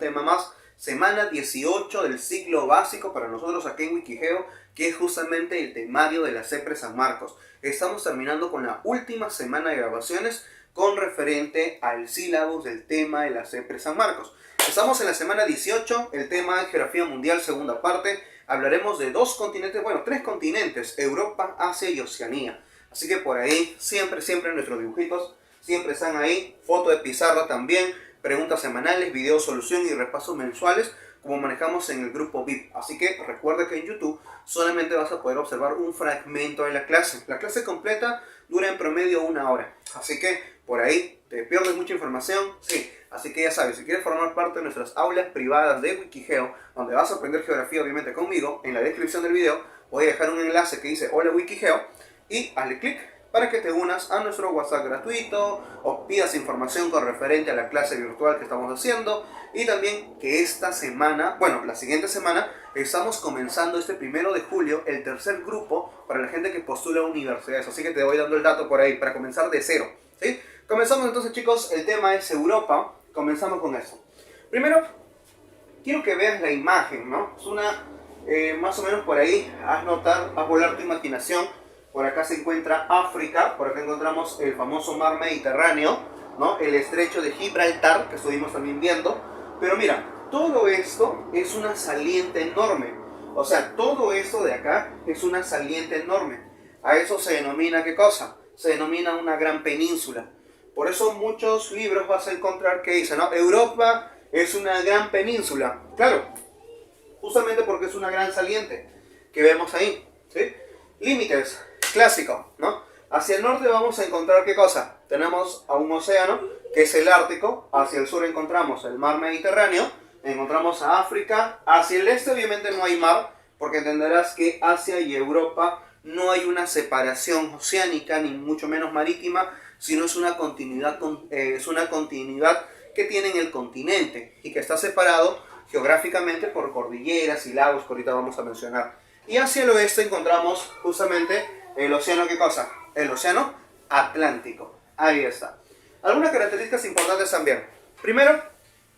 tema más. Semana 18 del ciclo básico para nosotros aquí en Wikigeo, que es justamente el temario de la CEPRE San Marcos. Estamos terminando con la última semana de grabaciones con referente al sílabus del tema de la CEPRE San Marcos. Estamos en la semana 18, el tema de Geografía Mundial, segunda parte. Hablaremos de tres continentes, Europa, Asia y Oceanía. Así que por ahí, siempre nuestros dibujitos, siempre están ahí, foto de pizarra también, preguntas semanales, video solución y repasos mensuales, como manejamos en el grupo VIP. Así que recuerda que en YouTube solamente vas a poder observar un fragmento de la clase. La clase completa dura en promedio 1 hora. Así que por ahí te pierdes mucha información. Sí, así que ya sabes, si quieres formar parte de nuestras aulas privadas de Wikigeo, donde vas a aprender geografía obviamente conmigo, en la descripción del video voy a dejar un enlace que dice Hola Wikigeo y hazle clic para que te unas a nuestro WhatsApp gratuito o pidas información con referente a la clase virtual que estamos haciendo. Y también que esta semana, la siguiente semana, estamos comenzando este 1 de julio el tercer grupo para la gente que postula a universidades. Así que te voy dando el dato por ahí para comenzar de cero, ¿sí? Comenzamos entonces, chicos, el tema es Europa. Comenzamos con eso. Primero, quiero que veas la imagen, ¿no? Es una, más o menos por ahí, haz volar tu imaginación. Por acá se encuentra África, por acá encontramos el famoso mar Mediterráneo, ¿no? El estrecho de Gibraltar, que estuvimos también viendo. Pero mira, todo esto es una saliente enorme. O sea, todo esto de acá es una saliente enorme. A eso se denomina, ¿qué cosa? Se denomina una gran península. Por eso muchos libros vas a encontrar que dicen, ¿no? Europa es una gran península. Claro, justamente porque es una gran saliente que vemos ahí, ¿sí? Límites. Clásico, ¿no? Hacia el norte vamos a encontrar ¿qué cosa? Tenemos a un océano, que es el Ártico. Hacia el sur encontramos el mar Mediterráneo. Encontramos a África. Hacia el este obviamente no hay mar, porque entenderás que Asia y Europa no hay una separación oceánica, ni mucho menos marítima, sino es una continuidad que tiene en el continente y que está separado geográficamente por cordilleras y lagos que ahorita vamos a mencionar. Y hacia el oeste encontramos justamente el océano, ¿qué cosa? El océano Atlántico. Ahí está. Algunas características importantes también. Primero,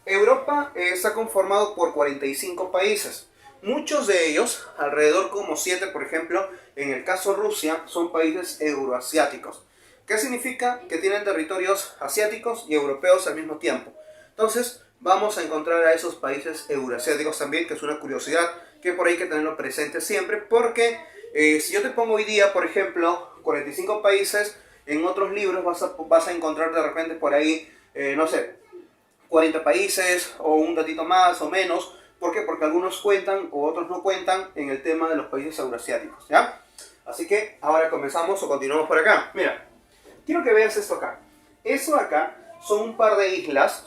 Europa está conformado por 45 países. Muchos de ellos, alrededor como 7, por ejemplo, en el caso Rusia, son países euroasiáticos. ¿Qué significa? Que tienen territorios asiáticos y europeos al mismo tiempo. Entonces, vamos a encontrar a esos países euroasiáticos también, que es una curiosidad que por ahí hay que tenerlo presente siempre, porque si yo te pongo hoy día, por ejemplo, 45 países, en otros libros vas a encontrar de repente por ahí, 40 países o un datito más o menos. ¿Por qué? Porque algunos cuentan o otros no cuentan en el tema de los países euroasiáticos, ¿ya? Así que ahora comenzamos o continuamos por acá. Mira, quiero que veas esto acá. Eso acá son un par de islas,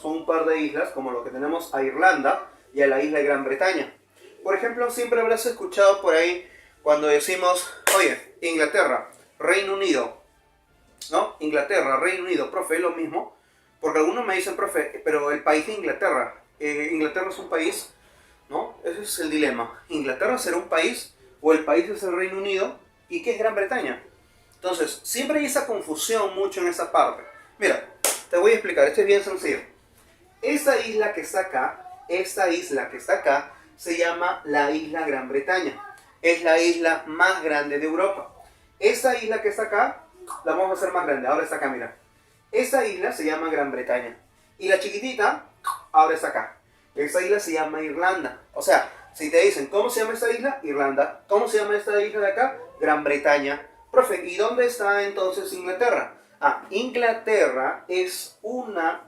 como lo que tenemos a Irlanda y a la isla de Gran Bretaña. Por ejemplo, siempre habrás escuchado por ahí cuando decimos, oye, Inglaterra, Reino Unido, ¿no? Inglaterra, Reino Unido, profe, es lo mismo. Porque algunos me dicen, profe, pero el país de Inglaterra, Inglaterra es un país, ¿no? Ese es el dilema. ¿Inglaterra será un país o el país es el Reino Unido? ¿Y qué es Gran Bretaña? Entonces, siempre hay esa confusión mucho en esa parte. Mira, te voy a explicar, esto es bien sencillo. Esta isla que está acá, se llama la isla Gran Bretaña. Es la isla más grande de Europa. Esta isla que está acá, la vamos a hacer más grande. Ahora está acá, mira. Esta isla se llama Gran Bretaña. Y la chiquitita, ahora está acá. Esta isla se llama Irlanda. O sea, si te dicen, ¿cómo se llama esta isla? Irlanda. ¿Cómo se llama esta isla de acá? Gran Bretaña. Profe, ¿y dónde está entonces Inglaterra? Inglaterra es una,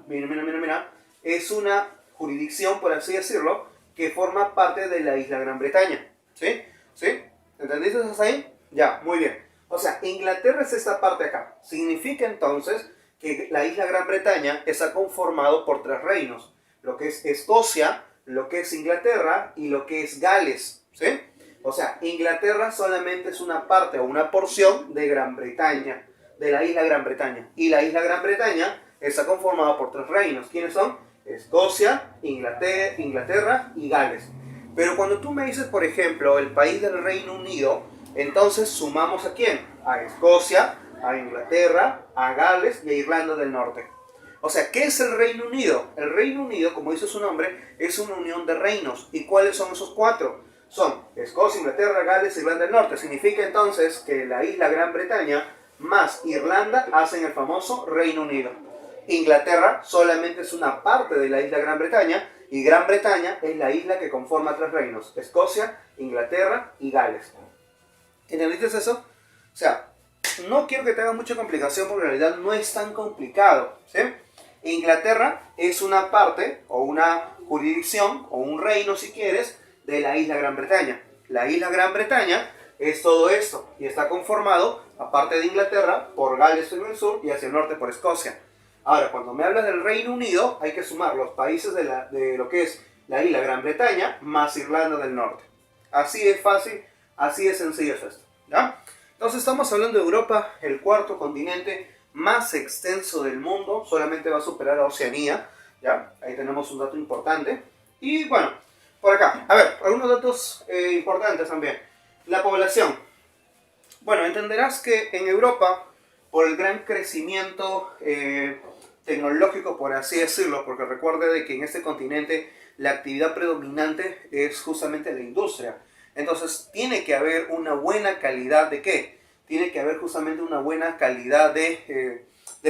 es una jurisdicción, por así decirlo, que forma parte de la isla Gran Bretaña. ¿Sí? ¿Sí? ¿Entendiste hasta ahí? Ya, muy bien. O sea, Inglaterra es esta parte acá. Significa entonces que la isla Gran Bretaña está conformado por 3 reinos. Lo que es Escocia, lo que es Inglaterra y lo que es Gales. ¿Sí? O sea, Inglaterra solamente es una parte o una porción de Gran Bretaña, de la isla Gran Bretaña. Y la isla Gran Bretaña está conformada por 3 reinos. ¿Quiénes son? Escocia, Inglaterra y Gales. Pero cuando tú me dices, por ejemplo, el país del Reino Unido, entonces sumamos ¿a quién? A Escocia, a Inglaterra, a Gales y a Irlanda del Norte. O sea, ¿qué es el Reino Unido? El Reino Unido, como dice su nombre, es una unión de reinos. ¿Y cuáles son esos cuatro? Son Escocia, Inglaterra, Gales y Irlanda del Norte. Significa entonces que la isla Gran Bretaña más Irlanda hacen el famoso Reino Unido. Inglaterra solamente es una parte de la isla Gran Bretaña y Gran Bretaña es la isla que conforma tres reinos: Escocia, Inglaterra y Gales. ¿Entendiste eso? O sea, no quiero que te haga mucha complicación porque en realidad no es tan complicado, ¿sí? Inglaterra es una parte o una jurisdicción o un reino, si quieres, de la isla Gran Bretaña. La isla Gran Bretaña es todo esto y está conformado, aparte de Inglaterra, por Gales en el sur y hacia el norte por Escocia. Ahora, cuando me hablas del Reino Unido, hay que sumar los países de lo que es la isla Gran Bretaña más Irlanda del Norte. Así de fácil, así de sencillo es esto, ¿ya? Entonces estamos hablando de Europa, el cuarto continente más extenso del mundo, solamente va a superar a Oceanía, ¿ya? Ahí tenemos un dato importante. Y bueno, por acá, a ver, algunos datos importantes también. La población. Bueno, entenderás que en Europa, por el gran crecimiento tecnológico, por así decirlo, porque recuerde de que en este continente la actividad predominante es justamente la industria. Entonces, tiene que haber una buena calidad de ¿qué? Tiene que haber justamente una buena calidad de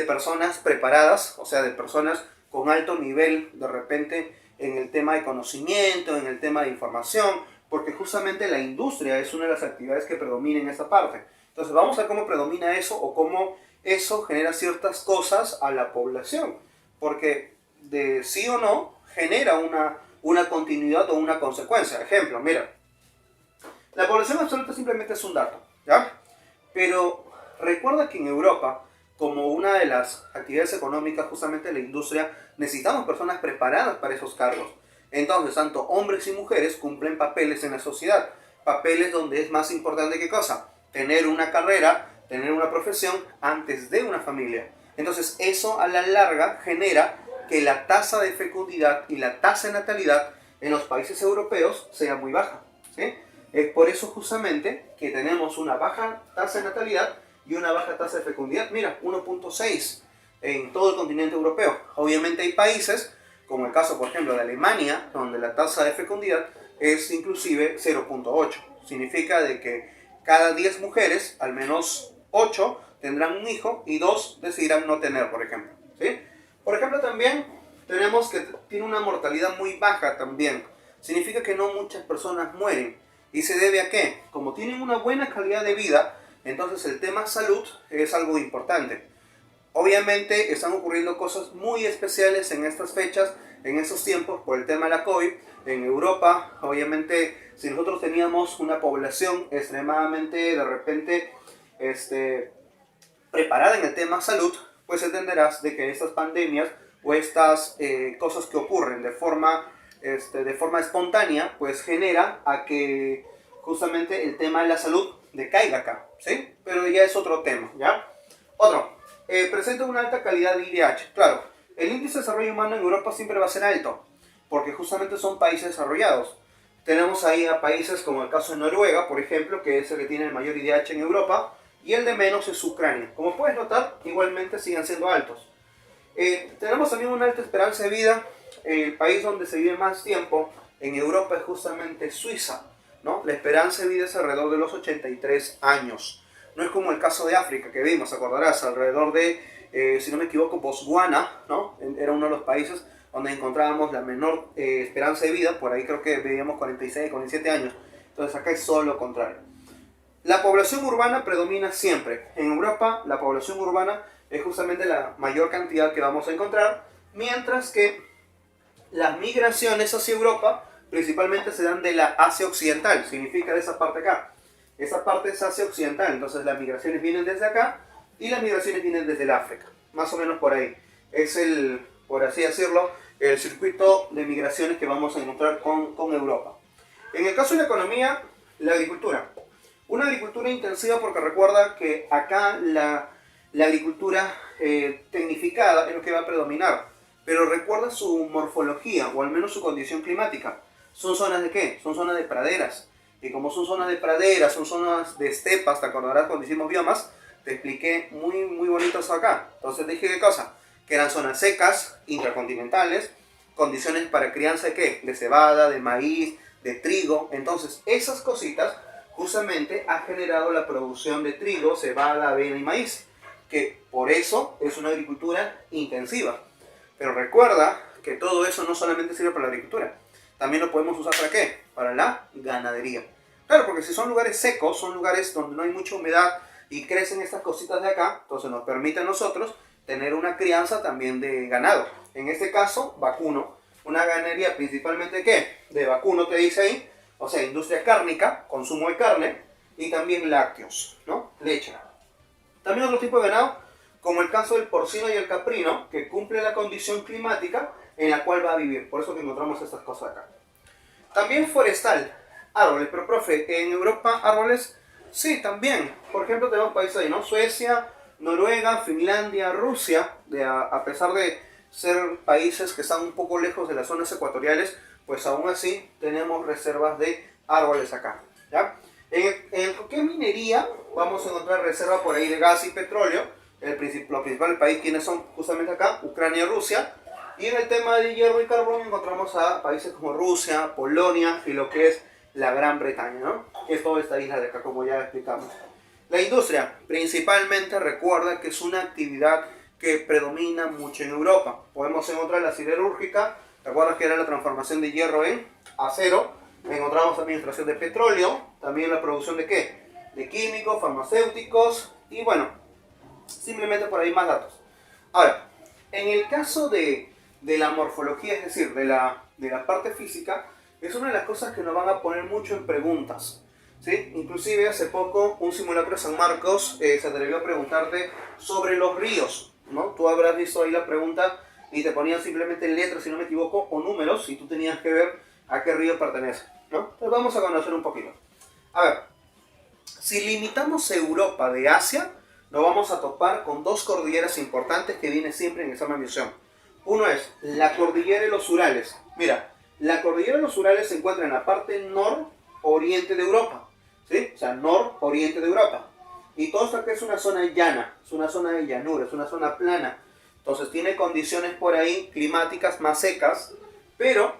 personas preparadas, o sea, de personas con alto nivel, de repente, en el tema de conocimiento, en el tema de información, porque justamente la industria es una de las actividades que predomina en esta parte. Entonces, vamos a ver cómo predomina eso o cómo eso genera ciertas cosas a la población, porque de sí o no genera una continuidad o una consecuencia. Ejemplo, mira, la población absoluta simplemente es un dato, ¿ya? Pero recuerda que en Europa, como una de las actividades económicas, justamente la industria, necesitamos personas preparadas para esos cargos. Entonces, tanto hombres y mujeres cumplen papeles en la sociedad. Papeles donde es más importante ¿qué cosa? Tener una carrera, tener una profesión antes de una familia. Entonces, eso a la larga genera que la tasa de fecundidad y la tasa de natalidad en los países europeos sea muy baja, ¿sí? Es por eso justamente que tenemos una baja tasa de natalidad y una baja tasa de fecundidad. Mira, 1.6 en todo el continente europeo. Obviamente hay países, como el caso por ejemplo de Alemania, donde la tasa de fecundidad es inclusive 0.8. Significa de que cada 10 mujeres, al menos 8 tendrán un hijo y 2 decidirán no tener, por ejemplo, ¿sí? Por ejemplo, también tenemos que tiene una mortalidad muy baja también. Significa que no muchas personas mueren. ¿Y se debe a qué? Como tienen una buena calidad de vida, entonces el tema salud es algo importante. Obviamente están ocurriendo cosas muy especiales en estas fechas, en estos tiempos, por el tema de la COVID. En Europa, obviamente, si nosotros teníamos una población extremadamente, de repente, preparada en el tema salud, pues entenderás de que estas pandemias o estas cosas que ocurren de forma espontánea, pues genera a que justamente el tema de la salud decaiga acá, ¿sí? Pero ya es otro tema, ¿ya? Otro, presenta una alta calidad de IDH. Claro, el índice de desarrollo humano en Europa siempre va a ser alto, porque justamente son países desarrollados. Tenemos ahí a países como el caso de Noruega, por ejemplo, que es el que tiene el mayor IDH en Europa, y el de menos es Ucrania. Como puedes notar, igualmente siguen siendo altos. Tenemos también una alta esperanza de vida. El país donde se vive más tiempo en Europa es justamente Suiza, ¿no? La esperanza de vida es alrededor de los 83 años. No es como el caso de África que vimos, acordarás, alrededor de, si no me equivoco, Botswana, ¿no? Era uno de los países donde encontrábamos la menor esperanza de vida. Por ahí creo que veíamos 46, 47 años. Entonces acá es solo lo contrario. La población urbana predomina siempre. En Europa la población urbana es justamente la mayor cantidad que vamos a encontrar, mientras que las migraciones hacia Europa principalmente se dan de la Asia Occidental, significa de esa parte acá. Esa parte es Asia Occidental, entonces las migraciones vienen desde acá y las migraciones vienen desde el África, más o menos por ahí. Es el, por así decirlo, el circuito de migraciones que vamos a encontrar con Europa. En el caso de la economía, la agricultura. Una agricultura intensiva porque recuerda que acá la agricultura tecnificada es lo que va a predominar. Pero recuerda su morfología, o al menos su condición climática. ¿Son zonas de qué? Son zonas de praderas. Y como son zonas de praderas, son zonas de estepas, te acordarás cuando hicimos biomas, te expliqué muy bonito eso acá. Entonces te dije, ¿qué cosa? que eran zonas secas, intracontinentales, condiciones para crianza de ¿qué? De cebada, de maíz, de trigo. Entonces, esas cositas justamente ha generado la producción de trigo, cebada, avena y maíz, que por eso es una agricultura intensiva. Pero recuerda que todo eso no solamente sirve para la agricultura, también lo podemos usar ¿para qué? Para la ganadería. Claro, porque si son lugares secos, son lugares donde no hay mucha humedad y crecen estas cositas de acá, entonces nos permite a nosotros tener una crianza también de ganado. En este caso, vacuno. Una ganadería principalmente ¿qué? De vacuno te dice ahí, o sea, industria cárnica, consumo de carne y también lácteos, ¿no? Leche. También otro tipo de ganado, como el caso del porcino y el caprino, que cumple la condición climática en la cual va a vivir. Por eso que encontramos estas cosas acá. También forestal, árboles. Pero, profe, ¿en Europa árboles? Sí, también. Por ejemplo, tenemos países ahí, ¿no? Suecia, Noruega, Finlandia, Rusia, a pesar de ser países que están un poco lejos de las zonas ecuatoriales, pues aún así tenemos reservas de árboles acá, ¿ya? En lo que es minería, vamos a encontrar reservas por ahí de gas y petróleo. Los principales países, quienes son justamente acá, Ucrania y Rusia. Y en el tema de hierro y carbón encontramos a países como Rusia, Polonia y lo que es la Gran Bretaña, ¿no? Que es toda esta isla de acá, como ya explicamos. La industria, principalmente, recuerda que es una actividad que predomina mucho en Europa. Podemos encontrar la siderúrgica, recuerda que era la transformación de hierro en acero. Encontramos también extracción de petróleo, también la producción de ¿qué? De químicos, farmacéuticos y bueno, simplemente por ahí más datos. Ahora, en el caso de la morfología, es decir, de la parte física, es una de las cosas que nos van a poner mucho en preguntas, ¿sí? Inclusive hace poco un simulacro de San Marcos se atrevió a preguntarte sobre los ríos, ¿no? Tú habrás visto ahí la pregunta y te ponían simplemente letras, si no me equivoco, o números, y tú tenías que ver a qué río pertenece, ¿no? Entonces vamos a conocer un poquito. A ver, si limitamos Europa de Asia, nos vamos a topar con dos cordilleras importantes que vienen siempre en examen de admisión. Uno es la cordillera de los Urales. Mira, la cordillera de los Urales se encuentra en la parte nororiente de Europa, ¿sí? O sea, nororiente de Europa. Y todo esto que es una zona llana, es una zona de llanura, es una zona plana. Entonces tiene condiciones por ahí climáticas más secas, pero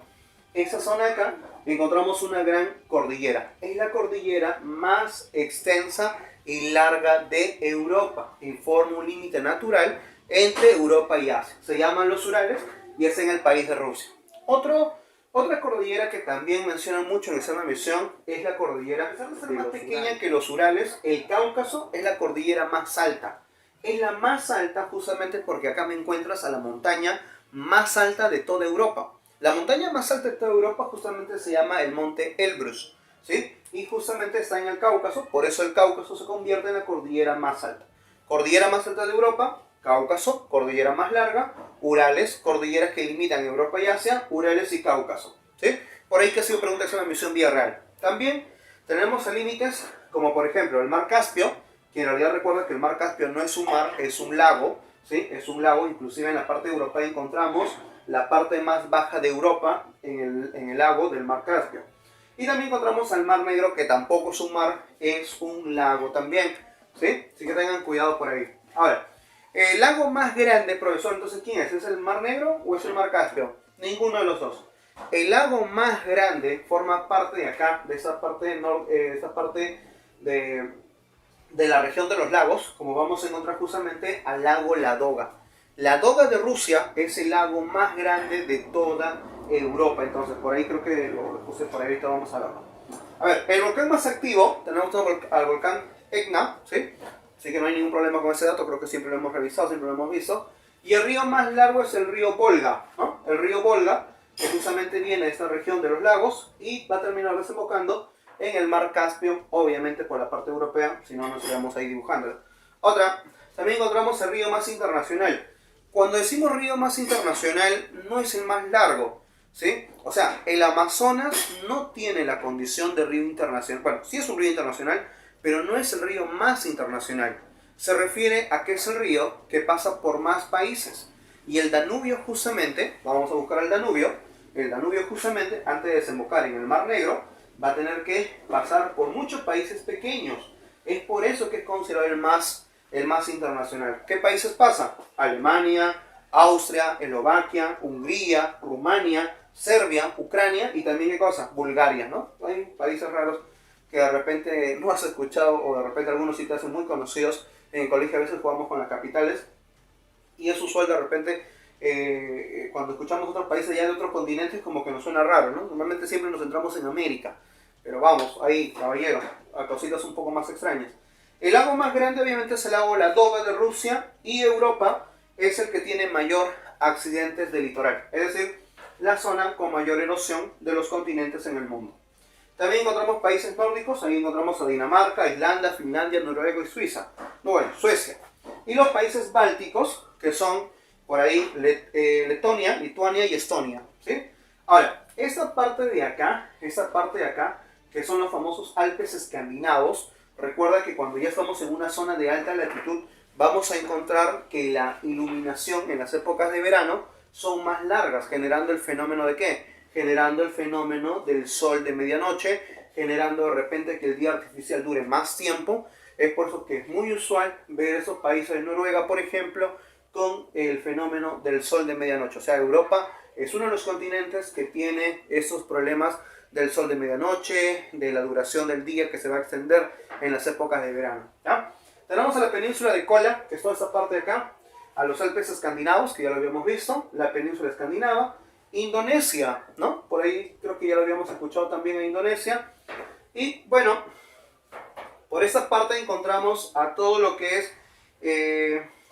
esa zona de acá encontramos una gran cordillera. Es la cordillera más extensa y larga de Europa y forma un límite natural entre Europa y Asia. Se llaman los Urales y es en el país de Rusia. Otra cordillera que también mencionan mucho en esa misión es la cordillera, de ser más pequeña que los Urales, el Cáucaso es la cordillera más alta. Es la más alta justamente porque acá me encuentras a la montaña más alta de toda Europa. La montaña más alta de toda Europa justamente se llama el monte Elbrus, ¿sí? Y justamente está en el Cáucaso, por eso el Cáucaso se convierte en la cordillera más alta. Cordillera más alta de Europa, Cáucaso, cordillera más larga, Urales, cordilleras que limitan Europa y Asia, Urales y Cáucaso, ¿sí? Por ahí que ha sido pregunta en una misión vía real. También tenemos límites como por ejemplo el mar Caspio, que en realidad recuerda que el mar Caspio no es un mar, es un lago, ¿sí? Es un lago, inclusive en la parte europea encontramos la parte más baja de Europa en el lago del mar Caspio. Y también encontramos al mar Negro, que tampoco es un mar, es un lago también, ¿sí? Así que tengan cuidado por ahí. Ahora, el lago más grande, profesor, entonces ¿quién es? ¿Es el mar Negro o es el mar Caspio? Ninguno de los dos. El lago más grande forma parte de acá, de esa parte, de la región de los lagos, como vamos a encontrar justamente al lago Ladoga. Ladoga de Rusia es el lago más grande de toda Europa, entonces por ahí creo que lo puse por ahí, ahorita vamos a verlo. A ver, el volcán más activo, tenemos al volcán Etna, ¿sí? Así que no hay ningún problema con ese dato, creo que siempre lo hemos revisado, siempre lo hemos visto. Y el río más largo es el río Volga, ¿no? El río Volga, que justamente viene de esta región de los lagos y va a terminar desembocando en el mar Caspio, obviamente por la parte europea, si no nos quedamos ahí dibujando. Otra, también encontramos el río más internacional. Cuando decimos río más internacional, no es el más largo, ¿sí? O sea, el Amazonas no tiene la condición de río internacional. Bueno, sí es un río internacional, pero no es el río más internacional. Se refiere a que es el río que pasa por más países. Y el Danubio justamente, vamos a buscar el Danubio justamente, antes de desembocar en el Mar Negro, va a tener que pasar por muchos países pequeños. Es por eso que es considerado el más internacional. ¿Qué países pasa? Alemania, Austria, Eslovaquia, Hungría, Rumania, Serbia, Ucrania y también, ¿qué cosa? Bulgaria, ¿no? Hay países raros que de repente no has escuchado o de repente algunos sí te hacen muy conocidos. En el colegio a veces jugamos con las capitales y es usual de repente cuando escuchamos otros países ya de otros continentes como que nos suena raro, ¿no? Normalmente siempre nos centramos en América, pero vamos, ahí, caballero, a cositas un poco más extrañas. El lago más grande obviamente es el lago Ladoga de Rusia y Europa es el que tiene mayor accidentes de litoral, es decir, la zona con mayor erosión de los continentes en el mundo. También encontramos países nórdicos, ahí encontramos a Dinamarca, Islanda, Finlandia, Noruega y Suiza. Bueno, Suecia. Y los países bálticos, que son por ahí Letonia, Lituania y Estonia, ¿sí? Ahora, esta parte de acá, que son los famosos Alpes escandinavos, recuerda que cuando ya estamos en una zona de alta latitud, vamos a encontrar que la iluminación en las épocas de verano son más largas, generando el fenómeno de ¿qué? Generando el fenómeno del sol de medianoche, generando de repente que el día artificial dure más tiempo. Es por eso que es muy usual ver esos países de Noruega, por ejemplo, con el fenómeno del sol de medianoche. O sea, Europa es uno de los continentes que tiene esos problemas del sol de medianoche, de la duración del día que se va a extender en las épocas de verano, ¿ya? Tenemos a la península de Kola, que es toda esta parte de acá, a los Alpes escandinavos, que ya lo habíamos visto, la península escandinava, Indonesia, ¿no? Por ahí creo que ya lo habíamos escuchado también en Indonesia. Y bueno, por esta parte encontramos a todo lo que es,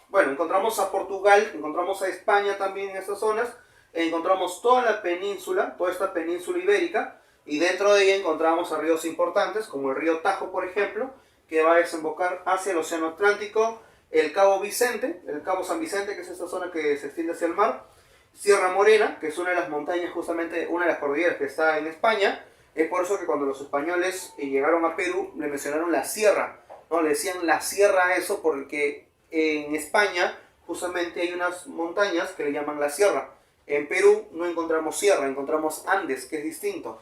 bueno, encontramos a Portugal, encontramos a España también en estas zonas, encontramos toda la península, toda esta península ibérica, y dentro de ella encontramos a ríos importantes, como el río Tajo, por ejemplo, que va a desembocar hacia el Océano Atlántico, el Cabo Vicente, el Cabo San Vicente, que es esta zona que se extiende hacia el mar, Sierra Morena, que es una de las montañas, justamente una de las cordilleras que está en España. Es por eso que cuando los españoles llegaron a Perú, le mencionaron la sierra, ¿no? Le decían la sierra a eso porque en España justamente hay unas montañas que le llaman la sierra. En Perú no encontramos sierra, encontramos Andes, que es distinto.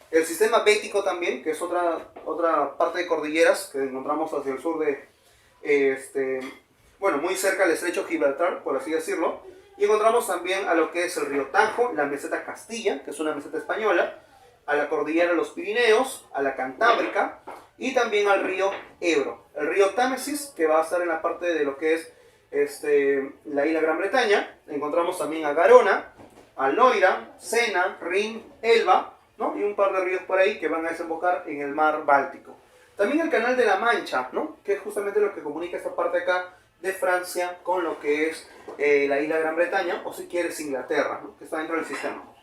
El sistema bético también, que es otra parte de cordilleras que encontramos hacia el sur de, bueno, muy cerca del estrecho Gibraltar, por así decirlo. Y encontramos también a lo que es el río Tajo, la meseta Castilla, que es una meseta española, a la cordillera de los Pirineos, a la Cantábrica y también al río Ebro. El río Támesis, que va a estar en la parte de lo que es la isla Gran Bretaña. Encontramos también a Garona, a Loira, Sena, Rin, Elba, ¿no? Y un par de ríos por ahí que van a desembocar en el mar Báltico. También el Canal de la Mancha, ¿no? Que es justamente lo que comunica esta parte acá de Francia con lo que es la isla Gran Bretaña, o si quieres Inglaterra, ¿no? Que está dentro del sistema.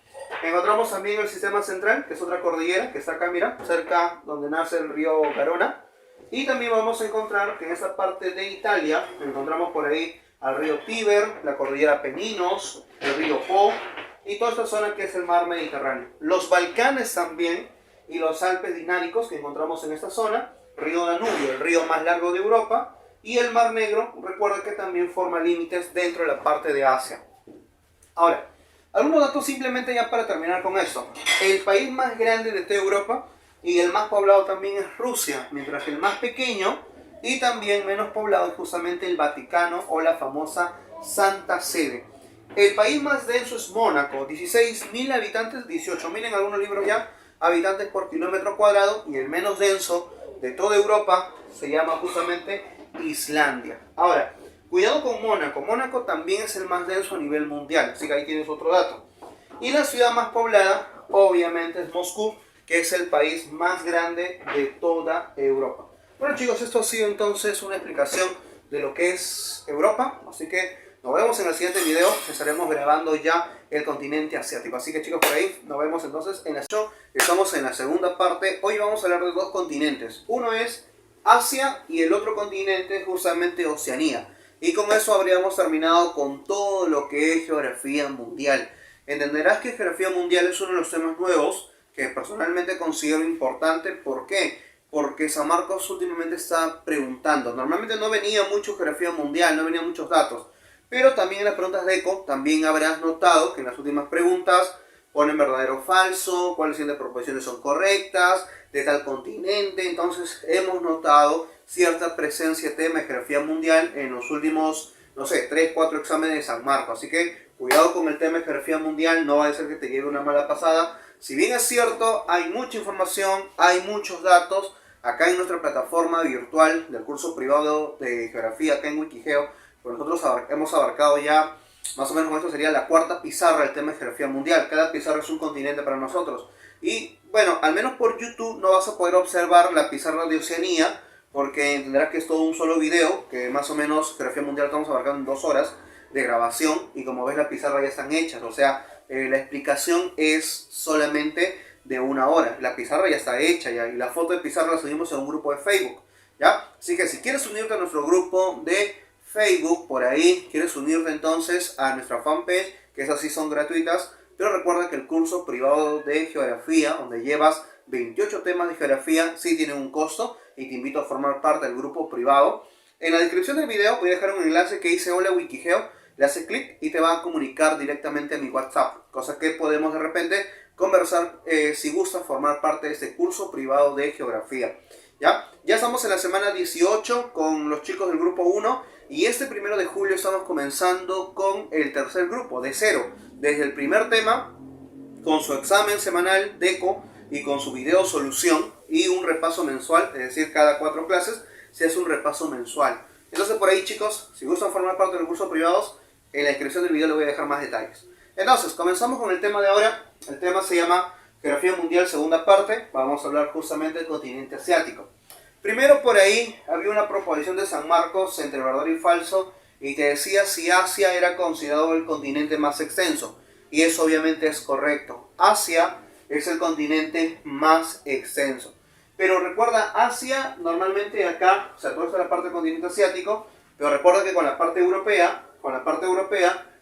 Encontramos también el sistema central, que es otra cordillera, que está acá, mira, cerca donde nace el río Garona. Y también vamos a encontrar que en esta parte de Italia, encontramos por ahí al río Tíber, la cordillera Peninos, el río Po, y toda esta zona que es el mar Mediterráneo. Los Balcanes también, y los Alpes Dináricos que encontramos en esta zona, río Danubio, el río más largo de Europa, y el Mar Negro, recuerda que también forma límites dentro de la parte de Asia. Ahora, algunos datos simplemente ya para terminar con esto. El país más grande de toda Europa y el más poblado también es Rusia, mientras que el más pequeño y también menos poblado es justamente el Vaticano o la famosa Santa Sede. El país más denso es Mónaco, 16.000 habitantes, 18.000 en algunos libros ya, habitantes por kilómetro cuadrado, y el menos denso de toda Europa se llama justamente Islandia. Ahora, cuidado con Mónaco. Mónaco también es el más denso a nivel mundial, así que ahí tienes otro dato. Y la ciudad más poblada, obviamente, es Moscú, que es el país más grande de toda Europa. Bueno, chicos, esto ha sido entonces una explicación de lo que es Europa, así que nos vemos en el siguiente video, que estaremos grabando ya el continente asiático. Así que, chicos, por ahí nos vemos entonces en el show. Estamos en la segunda parte. Hoy vamos a hablar de dos continentes. Uno es Asia y el otro continente es justamente Oceanía. Y con eso habríamos terminado con todo lo que es geografía mundial. Entenderás que geografía mundial es uno de los temas nuevos que personalmente considero importante. ¿Por qué? Porque San Marcos últimamente está preguntando. Normalmente no venía mucho geografía mundial, no venían muchos datos. Pero también en las preguntas de ECO, también habrás notado que en las últimas preguntas ponen verdadero o falso, cuáles de proposiciones son correctas, de tal continente. Entonces hemos notado cierta presencia de tema de geografía mundial en los últimos no sé, 3, 4 exámenes de San Marcos. Así que cuidado con el tema de geografía mundial, no va a ser que te lleve una mala pasada. Si bien es cierto, hay mucha información, hay muchos datos, acá en nuestra plataforma virtual del curso privado de geografía, acá en Wikigeo, pues nosotros hemos abarcado ya, más o menos esto sería la cuarta pizarra del tema de geografía mundial. Cada pizarra es un continente para nosotros. Y bueno, al menos por YouTube no vas a poder observar la pizarra de Oceanía, porque entenderás que es todo un solo video, que más o menos geografía mundial estamos abarcando en 2 horas de grabación, y como ves la pizarra ya están hechas, o sea, la explicación es solamente de 1 hora, la pizarra ya está hecha ya, y la foto de pizarra la subimos en un grupo de Facebook, ¿ya? Así que si quieres unirte a nuestro grupo de Facebook, por ahí, quieres unirte entonces a nuestra fanpage, que esas sí son gratuitas, pero recuerda que el curso privado de geografía, donde llevas 28 temas de geografía, sí tiene un costo, y te invito a formar parte del grupo privado. En la descripción del video voy a dejar un enlace que dice Hola Wikigeo, le haces clic y te va a comunicar directamente a mi WhatsApp, cosa que podemos de repente conversar si gustas formar parte de este curso privado de geografía. Ya estamos en la semana 18 con los chicos del grupo 1 y este 1 de julio estamos comenzando con el tercer grupo, de cero, desde el primer tema, con su examen semanal DECO y con su video solución y un repaso mensual, es decir, cada 4 clases se hace un repaso mensual. Entonces por ahí, chicos, si gustan formar parte de los cursos privados, en la descripción del video les voy a dejar más detalles. Entonces, comenzamos con el tema de ahora. El tema se llama Geografía Mundial, segunda parte. Vamos a hablar justamente del continente asiático. Primero, por ahí había una proposición de San Marcos entre verdadero y falso, y te decía si Asia era considerado el continente más extenso. Y eso obviamente es correcto. Asia es el continente más extenso. Pero recuerda, Asia normalmente acá, o sea, toda esta es la parte del continente asiático, pero recuerda que con la parte europea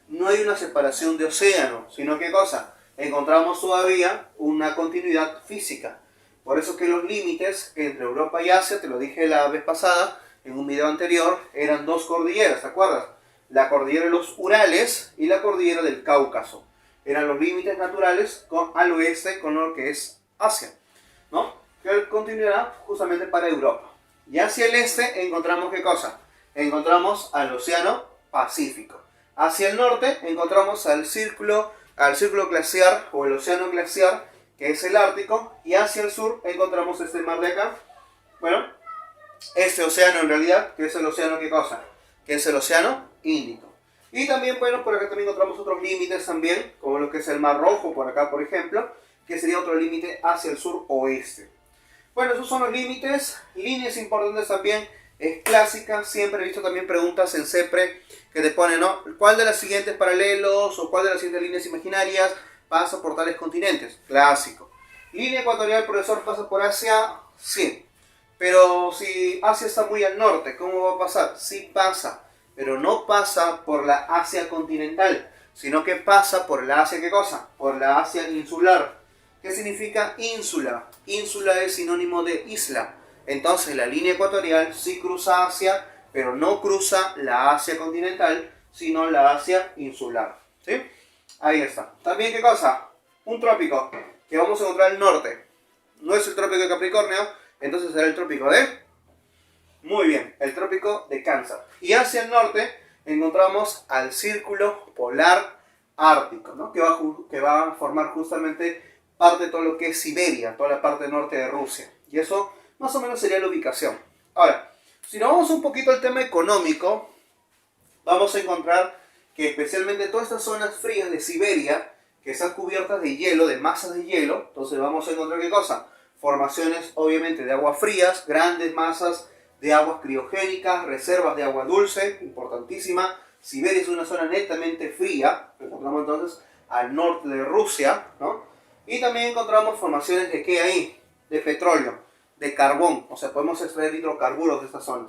no hay una separación de océano, sino que cosa, encontramos todavía una continuidad física. Por eso que los límites entre Europa y Asia, te lo dije la vez pasada, en un video anterior, eran 2 cordilleras, ¿te acuerdas? La cordillera de los Urales y la cordillera del Cáucaso. Eran los límites naturales al oeste con lo que es Asia, ¿no? Que continuará justamente para Europa. Y hacia el este encontramos ¿qué cosa? Encontramos al Océano Pacífico. Hacia el norte encontramos al círculo glaciar o el océano glaciar, que es el Ártico, y hacia el sur encontramos este mar de acá, bueno, este océano en realidad, que es el océano ¿qué cosa? Que es el océano Índico. Y también, bueno, por acá también encontramos otros límites también, como lo que es el Mar Rojo, por acá por ejemplo, que sería otro límite hacia el sur oeste. Bueno, esos son los límites. Líneas importantes también, es clásica, siempre he visto también preguntas en CEPRE que te ponen, ¿no? ¿Cuál de las siguientes paralelos o cuál de las siguientes líneas imaginarias pasa por tales continentes? Clásico. Línea ecuatorial, profesor, ¿pasa por Asia? Sí. Pero si Asia está muy al norte, ¿cómo va a pasar? Sí pasa, pero no pasa por la Asia continental, sino que pasa por la Asia, ¿qué cosa? Por la Asia insular. ¿Qué significa ínsula? Ínsula es sinónimo de isla. Entonces la línea ecuatorial sí cruza Asia, pero no cruza la Asia continental, sino la Asia insular. ¿Sí? Ahí está. También, ¿qué cosa? Un trópico que vamos a encontrar al norte. No es el trópico de Capricornio, entonces será el trópico de... Muy bien, el trópico de Cáncer. Y hacia el norte encontramos al círculo polar ártico, ¿no? que va a formar justamente parte de todo lo que es Siberia, toda la parte norte de Rusia. Y eso más o menos sería la ubicación. Ahora, si nos vamos un poquito al tema económico, vamos a encontrar que especialmente todas estas zonas frías de Siberia, que están cubiertas de hielo, de masas de hielo, entonces vamos a encontrar ¿qué cosa? Formaciones obviamente de aguas frías, grandes masas de aguas criogénicas, reservas de agua dulce, importantísima. Siberia es una zona netamente fría, lo encontramos entonces al norte de Rusia, ¿no? Y también encontramos formaciones de ¿qué ahí? De petróleo, de carbón, o sea, podemos extraer hidrocarburos de estas zonas.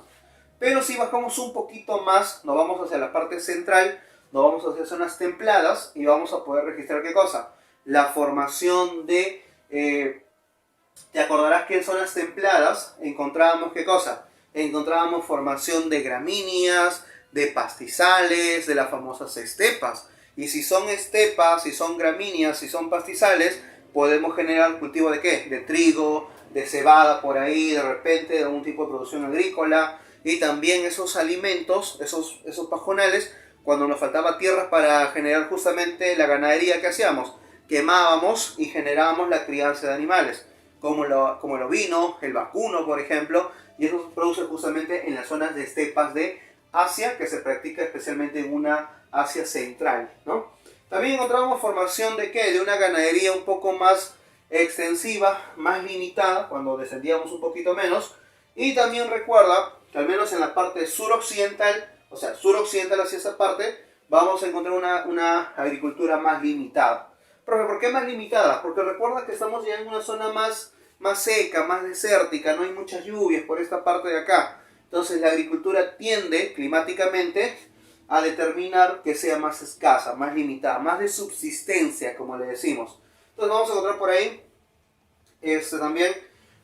Pero si bajamos un poquito más, nos vamos hacia la parte central, nos vamos hacia zonas templadas y vamos a poder registrar ¿qué cosa? La formación de... te acordarás que en zonas templadas encontrábamos ¿qué cosa? Encontrábamos formación de gramíneas, de pastizales, de las famosas estepas. Y si son estepas, si son gramíneas, si son pastizales, podemos generar cultivo de ¿qué? De trigo, de cebada por ahí, de repente, de algún tipo de producción agrícola. y también esos alimentos, esos pajonales, cuando nos faltaba tierra para generar justamente la ganadería que hacíamos, quemábamos y generábamos la crianza de animales, como el ovino, el vacuno, por ejemplo, y eso se produce justamente en las zonas de estepas de Asia, que se practica especialmente en una Asia central, ¿no? También encontramos formación de ¿qué? De una ganadería un poco más extensiva, más limitada, cuando descendíamos un poquito menos, y también recuerda que al menos en la parte suroccidental, o sea, suroccidental hacia esa parte, vamos a encontrar una agricultura más limitada. Profe, ¿por qué más limitada? Porque recuerda que estamos ya en una zona más seca, más desértica, no hay muchas lluvias por esta parte de acá. Entonces la agricultura tiende climáticamente a determinar que sea más escasa, más limitada, más de subsistencia, como le decimos. Entonces vamos a encontrar por ahí también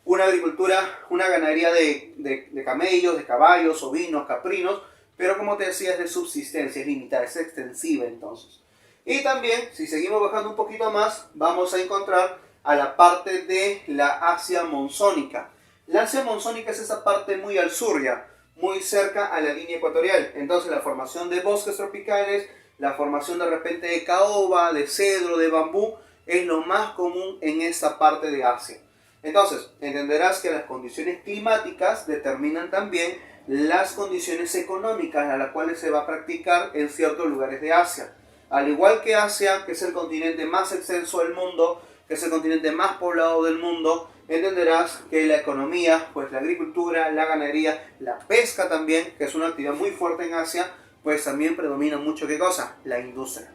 una agricultura, una ganadería de camellos, de caballos, ovinos, caprinos, pero como te decía es de subsistencia, es limitada, es extensiva entonces. Y también, si seguimos bajando un poquito más, vamos a encontrar a la parte de la Asia monzónica. La Asia monzónica es esa parte muy al sur ya, muy cerca a la línea ecuatorial. Entonces la formación de bosques tropicales, la formación de repente de caoba, de cedro, de bambú, es lo más común en esta parte de Asia. Entonces, entenderás que las condiciones climáticas determinan también las condiciones económicas a las cuales se va a practicar en ciertos lugares de Asia. Al igual que Asia, que es el continente más extenso del mundo, que es el continente más poblado del mundo, entenderás que la economía, pues la agricultura, la ganadería, la pesca también, que es una actividad muy fuerte en Asia, pues también predomina mucho, ¿qué cosa? La industria.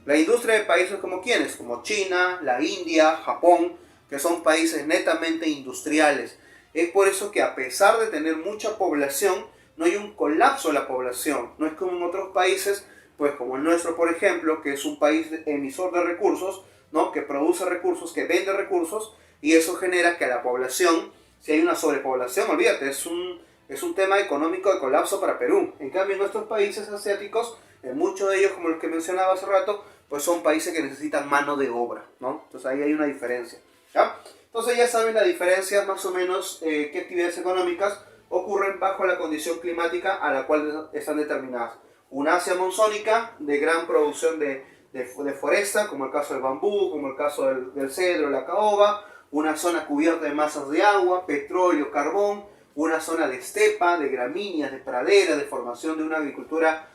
La industria de países como ¿quiénes? Como China, la India, Japón, que son países netamente industriales. Es por eso que a pesar de tener mucha población, no hay un colapso de la población. No es como en otros países, pues como el nuestro, por ejemplo, que es un país emisor de recursos, ¿no? Que produce recursos, que vende recursos, y eso genera que a la población, si hay una sobrepoblación, olvídate, es un tema económico de colapso para Perú. En cambio, en nuestros países asiáticos, en muchos de ellos, como los que mencionaba hace rato, pues son países que necesitan mano de obra, ¿no? Entonces ahí hay una diferencia, ¿ya? Entonces ya saben la diferencia más o menos qué actividades económicas ocurren bajo la condición climática a la cual están determinadas. Una Asia monzónica de gran producción de foresta, como el caso del bambú, como el caso del cedro, la caoba, una zona cubierta de masas de agua, petróleo, carbón, una zona de estepa, de gramíneas, de pradera, de formación de una agricultura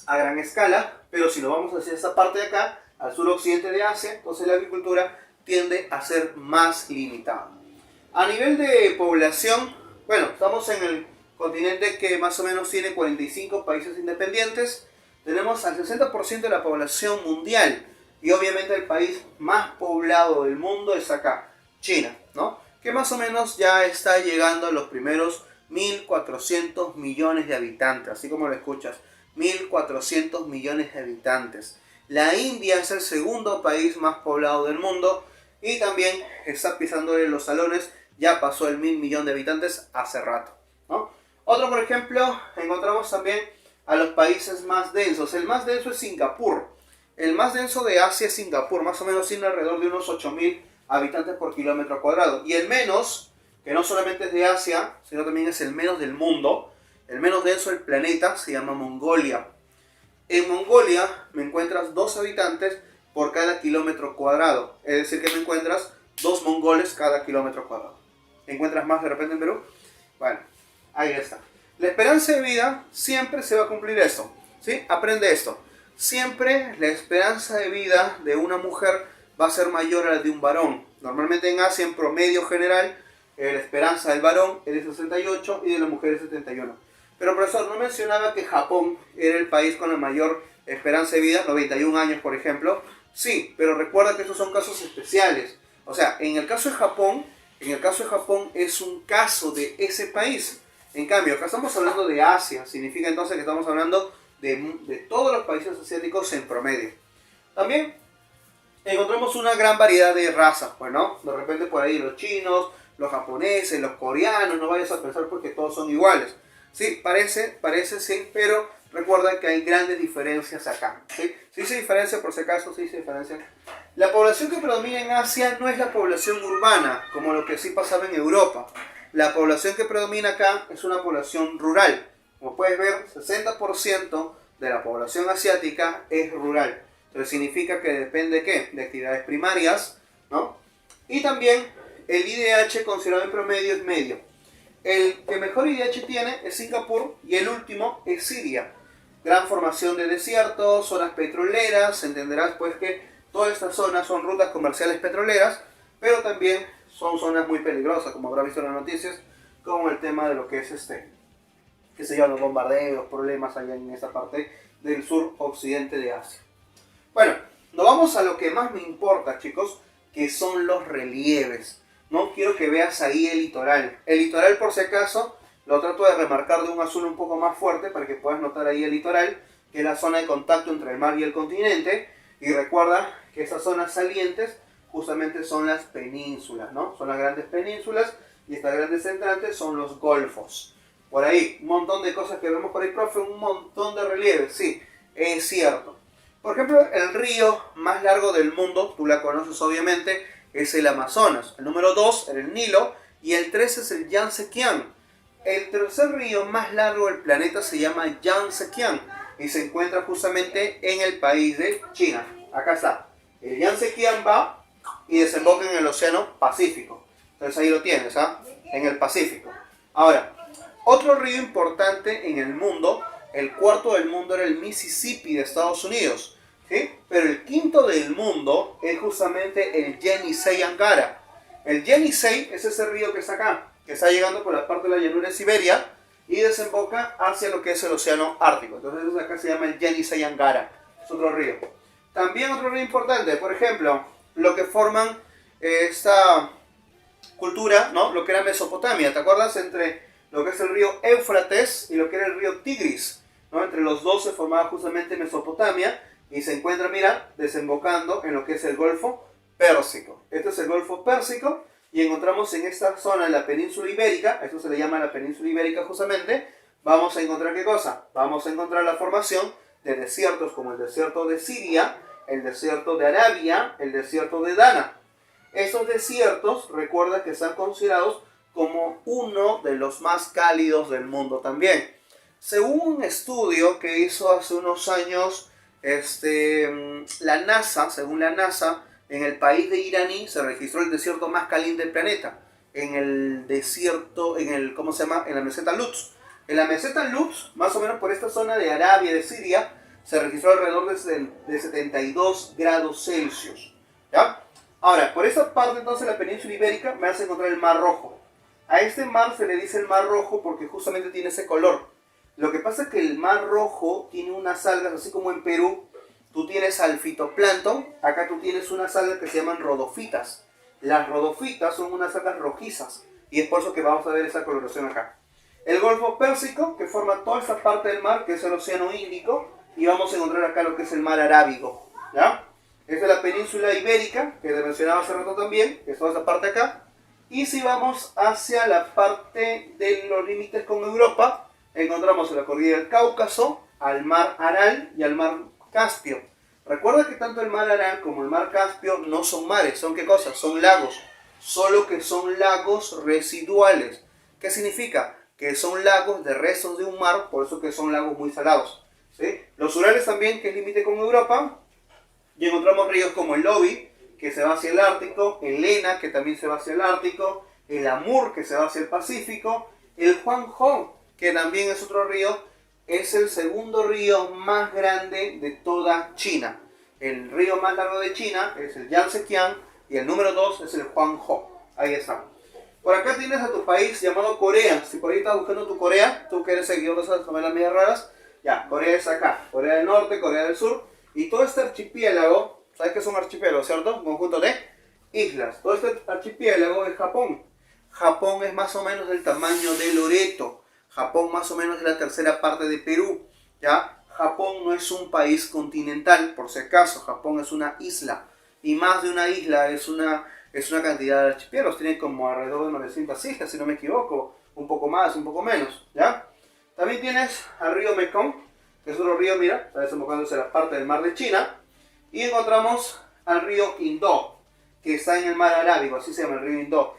a gran escala, pero si lo vamos hacia esta parte de acá, al suroccidente de Asia, entonces la agricultura tiende a ser más limitada. A nivel de población, bueno, estamos en el continente que más o menos tiene 45 países independientes, tenemos al 60% de la población mundial, y obviamente el país más poblado del mundo es acá, China, ¿no? Que más o menos ya está llegando a los primeros 1.400 millones de habitantes, así como lo escuchas, 1.400 millones de habitantes. La India es el segundo país más poblado del mundo y también está pisándole los talones, ya pasó el 1.000.000.000 de habitantes hace rato, ¿no? Otro, por ejemplo, encontramos también a los países más densos. El más denso es Singapur. El más denso de Asia es Singapur, más o menos tiene alrededor de unos 8.000 habitantes por kilómetro cuadrado. Y el menos, que no solamente es de Asia, sino también es el menos del mundo, el menos denso del planeta, se llama Mongolia. En Mongolia me encuentras 2 habitantes por cada kilómetro cuadrado. Es decir, que me encuentras 2 mongoles cada kilómetro cuadrado. ¿Encuentras más de repente en Perú? Bueno, ahí está. La esperanza de vida siempre se va a cumplir esto, ¿sí? Aprende esto. Siempre la esperanza de vida de una mujer va a ser mayor a la de un varón. Normalmente en Asia, en promedio general, la esperanza del varón es de 68 y de la mujer es 71. Pero profesor, ¿no mencionaba que Japón era el país con la mayor esperanza de vida, 91 años por ejemplo? Sí, pero recuerda que estos son casos especiales. O sea, en el caso de Japón es un caso de ese país. En cambio, acá estamos hablando de Asia, significa entonces que estamos hablando de todos los países asiáticos en promedio. También encontramos una gran variedad de razas, bueno, de repente por ahí los chinos, los japoneses, los coreanos, no vayas a pensar porque todos son iguales. Sí, parece sí, pero recuerda que hay grandes diferencias acá. Sí se diferencia, por si acaso, sí se diferencia. La población que predomina en Asia no es la población urbana, como lo que sí pasaba en Europa. la población que predomina acá es una población rural. Como puedes ver, 60% de la población asiática es rural. Entonces significa que depende, ¿qué? De actividades primarias, ¿no? Y también el IDH considerado en promedio es medio. El que mejor IDH tiene es Singapur y el último es Siria. Gran formación de desiertos, zonas petroleras. Entenderás pues que todas estas zonas son rutas comerciales petroleras, pero también son zonas muy peligrosas, como habrá visto en las noticias, como el tema de lo que es que se llaman los bombardeos, problemas allá en esa parte del sur occidente de Asia. Bueno, nos vamos a lo que más me importa, chicos, que son los relieves. No quiero que veas ahí el litoral. El litoral, por si acaso, lo trato de remarcar de un azul un poco más fuerte para que puedas notar ahí el litoral, que es la zona de contacto entre el mar y el continente. Y recuerda que esas zonas salientes justamente son las penínsulas, ¿no? Son las grandes penínsulas y estas grandes entrantes son los golfos. Por ahí, un montón de cosas que vemos por ahí, profe, un montón de relieves, sí, es cierto. Por ejemplo, el río más largo del mundo, tú la conoces obviamente, es el Amazonas. El número 2 es el Nilo y el 3 es el Yangtze-Kiang. El tercer río más largo del planeta se llama Yangtze-Kiang y se encuentra justamente en el país de China. Acá está. El Yangtze-Kiang va y desemboca en el Océano Pacífico. Entonces ahí lo tienes, ¿ah? En el Pacífico. Ahora, otro río importante en el mundo, el cuarto del mundo era el Mississippi de Estados Unidos, ¿sí? Pero el quinto del mundo es justamente el Yenisei-Angara. El Yenisei es ese río que está acá, que está llegando por la parte de la llanura de Siberia y desemboca hacia lo que es el océano Ártico. Entonces acá se llama el Yenisei-Angara, es otro río. También otro río importante, por ejemplo, lo que forman esta cultura, ¿no? Lo que era Mesopotamia, ¿te acuerdas? Entre lo que es el río Éufrates y lo que era el río Tigris, ¿no? Entre los dos se formaba justamente Mesopotamia y se encuentra, mira, desembocando en lo que es el Golfo Pérsico. Este es el Golfo Pérsico y encontramos en esta zona, en la península ibérica, esto se le llama la península ibérica justamente, vamos a encontrar ¿qué cosa? Vamos a encontrar la formación de desiertos como el desierto de Siria, el desierto de Arabia, el desierto de Dana. Esos desiertos, recuerda que están considerados como uno de los más cálidos del mundo también. Según un estudio que hizo hace unos años la NASA, según la NASA, en el país de Iraní se registró el desierto más caliente del planeta. En el desierto, ¿cómo se llama? En la meseta Lutz. En la meseta Lutz, más o menos por esta zona de Arabia, de Siria, se registró alrededor de 72 grados Celsius. ¿Ya? Ahora, por esta parte entonces de la península ibérica me vas a encontrar el Mar Rojo. A este mar se le dice el Mar Rojo porque justamente tiene ese color. Lo que pasa es que el Mar Rojo tiene unas algas, así como en Perú, tú tienes al fitoplancton, acá tú tienes unas algas que se llaman rodofitas. Las rodofitas son unas algas rojizas y es por eso que vamos a ver esa coloración acá. El Golfo Pérsico, que forma toda esta parte del mar, que es el Océano Índico, y vamos a encontrar acá lo que es el Mar Arábigo, ¿ya? Esta es la península ibérica, que te mencionaba hace rato también, que es toda esta parte acá. Y si vamos hacia la parte de los límites con Europa, encontramos la cordillera del Cáucaso, al mar Aral y al mar Caspio. Recuerda que tanto el mar Aral como el mar Caspio no son mares, ¿son qué cosas? Son lagos, solo que son lagos residuales. ¿Qué significa? Que son lagos de restos de un mar, por eso que son lagos muy salados, ¿sí? Los Urales también, que es límite con Europa, y encontramos ríos como el Obi, que se va hacia el Ártico, el Lena, que también se va hacia el Ártico, el Amur, que se va hacia el Pacífico, el Huanghe, que también es otro río, es el segundo río más grande de toda China. El río más largo de China es el Yangtze-Kiang y el número 2 es el Huanghe. Ahí está. Por acá tienes a tu país llamado Corea. Si por ahí estás buscando tu Corea, tú que eres seguidor de esas novelas medias raras, ya, Corea es acá. Corea del Norte, Corea del Sur. Y todo este archipiélago, ¿sabes qué es un archipiélago, cierto? Un conjunto de islas. Todo este archipiélago es Japón. Japón es más o menos del tamaño de Loreto. Japón más o menos es la tercera parte de Perú. ¿Ya? Japón no es un país continental, por si acaso. Japón es una isla. Y más de una isla es una cantidad de archipiélagos. Tiene como alrededor de 900 islas, si no me equivoco. Un poco más, un poco menos. ¿Ya? También tienes al río Mekong, que es otro río, mira, está desembocándose en la parte del mar de China. Y encontramos al río Indo, que está en el mar Arábigo, así se llama el río Indo.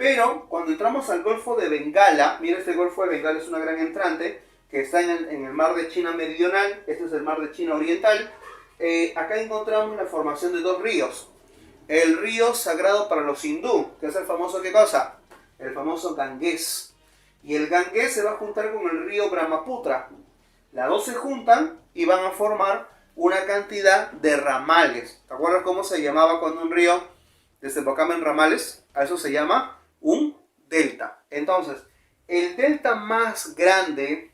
Pero cuando entramos al Golfo de Bengala, mira, este Golfo de Bengala es una gran entrante que está en el mar de China Meridional, este es el mar de China Oriental. Acá encontramos la formación de dos ríos. El río sagrado para los hindú, que es el famoso, ¿qué cosa? El famoso Ganges. Y el Ganges se va a juntar con el río Brahmaputra. Las dos se juntan y van a formar una cantidad de ramales. ¿Te acuerdas cómo se llamaba cuando un río desembocaba en ramales? A eso se llama un delta. Entonces, el delta más grande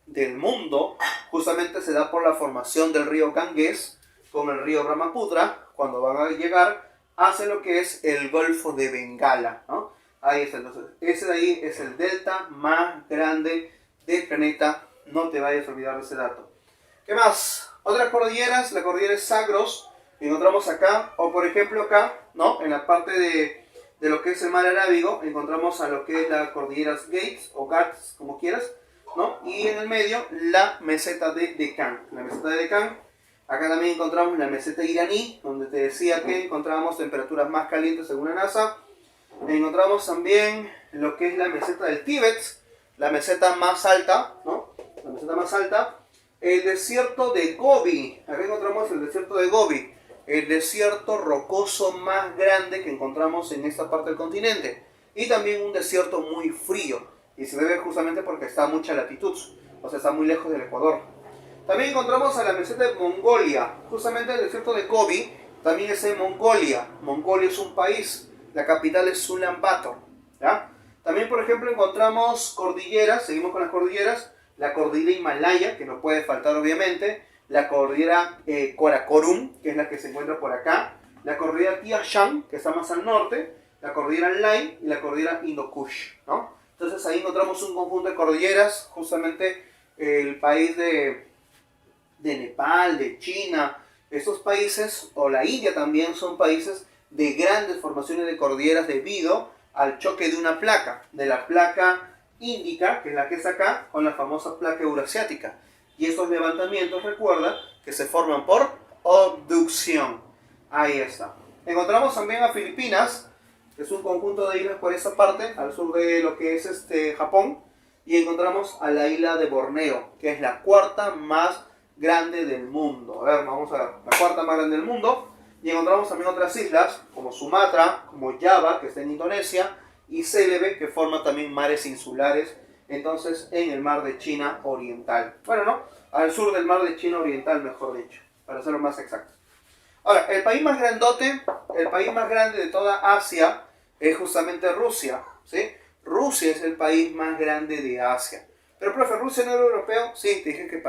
del mundo justamente se da por la formación del río Ganges con el río Brahmaputra. Cuando van a llegar hacia lo que es el Golfo de Bengala, ¿no? Ahí está. Entonces, ese de ahí es el delta más grande del planeta. No te vayas a olvidar de ese dato. ¿Qué más? Otras cordilleras, la cordillera Zagros, encontramos acá, o por ejemplo acá, ¿no? En la parte de lo que es el mar Arábigo, encontramos a lo que es la cordillera Gates, o Ghats, como quieras, ¿no? Y en el medio, la meseta de Deccan. La meseta de Deccan. Acá también encontramos la meseta iraní, donde te decía que encontrábamos temperaturas más calientes según la NASA. Encontramos también lo que es la meseta del Tíbet, la meseta más alta, ¿no? La meseta más alta. El desierto de Gobi. Acá encontramos el desierto de Gobi, el desierto rocoso más grande que encontramos en esta parte del continente. Y también un desierto muy frío. Y se debe justamente porque está a mucha latitud, o sea, está muy lejos del Ecuador. También encontramos a la meseta de Mongolia. Justamente el desierto de Gobi también es en Mongolia. Mongolia es un país. La capital es Ulaanbaatar, ¿ya? También, por ejemplo, encontramos cordilleras. Seguimos con las cordilleras. La cordillera Himalaya, que no puede faltar obviamente. La cordillera Karakorum, que es la que se encuentra por acá. La cordillera Tian Shan, que está más al norte. La cordillera Lai y la cordillera Hindu Kush, ¿no? Entonces ahí encontramos un conjunto de cordilleras. Justamente el país de Nepal, de China, estos países, o la India también, son países de grandes formaciones de cordilleras debido al choque de una placa, de la placa índica, que es la que está acá, con la famosa placa eurasiática. Y estos levantamientos, recuerda, que se forman por abducción. Ahí está. Encontramos también a Filipinas, que es un conjunto de islas por esa parte, al sur de lo que es Japón. Y encontramos a la isla de Borneo, que es la cuarta más grande del mundo. A ver, vamos a ver, la cuarta más grande del mundo. Y encontramos también otras islas, como Sumatra, como Java, que está en Indonesia, y Célebe, que forma también mares insulares, entonces en el mar de China Oriental. Bueno, no, al sur del mar de China Oriental, mejor dicho, para ser más exactos. Ahora, el país más grandote, el país más grande de toda Asia es justamente Rusia, ¿sí? Rusia es el país más grande de Asia. Pero, profe, ¿Rusia no era europeo? Sí, te dije que el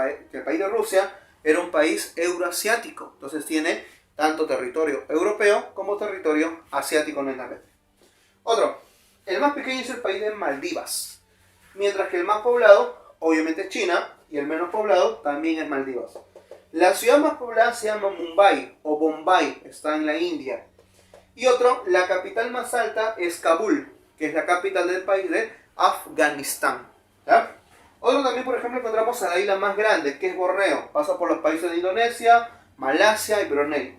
país de Rusia era un país euroasiático. Entonces tiene tanto territorio europeo como territorio asiático netamente. Otro, el más pequeño es el país de Maldivas. Mientras que el más poblado, obviamente, es China, y el menos poblado también es Maldivas. La ciudad más poblada se llama Mumbai o Bombay, está en la India. Y otro, la capital más alta es Kabul, que es la capital del país de Afganistán, ¿ya? Otro también, por ejemplo, encontramos a la isla más grande, que es Borneo. Pasa por los países de Indonesia, Malasia y Brunei.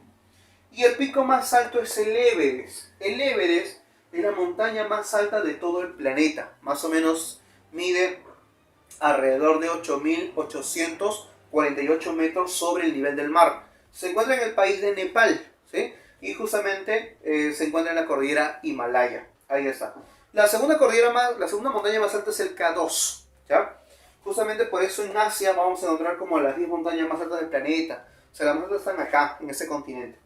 Y el pico más alto es el Everest. El Everest es la montaña más alta de todo el planeta. Más o menos mide alrededor de 8.848 metros sobre el nivel del mar. Se encuentra en el país de Nepal, ¿sí? Y justamente se encuentra en la cordillera Himalaya. Ahí está. La segunda montaña más alta es el K2, ¿ya? Justamente por eso en Asia vamos a encontrar como las 10 montañas más altas del planeta. O sea, las más altas están acá, en ese continente.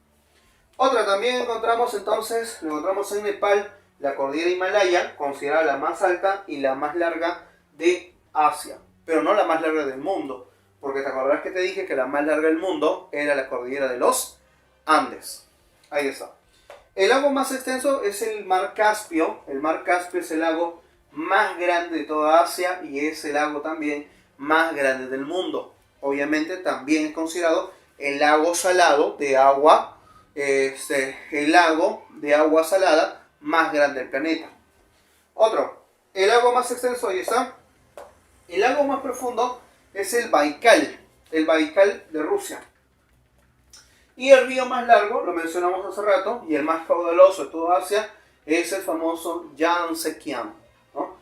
Otra también encontramos entonces, lo encontramos en Nepal, la cordillera Himalaya, considerada la más alta y la más larga de Asia. Pero no la más larga del mundo, porque te acordarás que te dije que la más larga del mundo era la cordillera de los Andes. Ahí está. El lago más extenso es el mar Caspio. El mar Caspio es el lago más grande de toda Asia y es el lago también más grande del mundo. Obviamente también es considerado el lago salado de agua, el lago de agua salada más grande del planeta. Otro, el lago más extenso, ahí está. El lago más profundo es el Baikal de Rusia. Y el río más largo, lo mencionamos hace rato, y el más caudaloso de toda Asia, es el famoso Yangtze-Kiang, ¿no?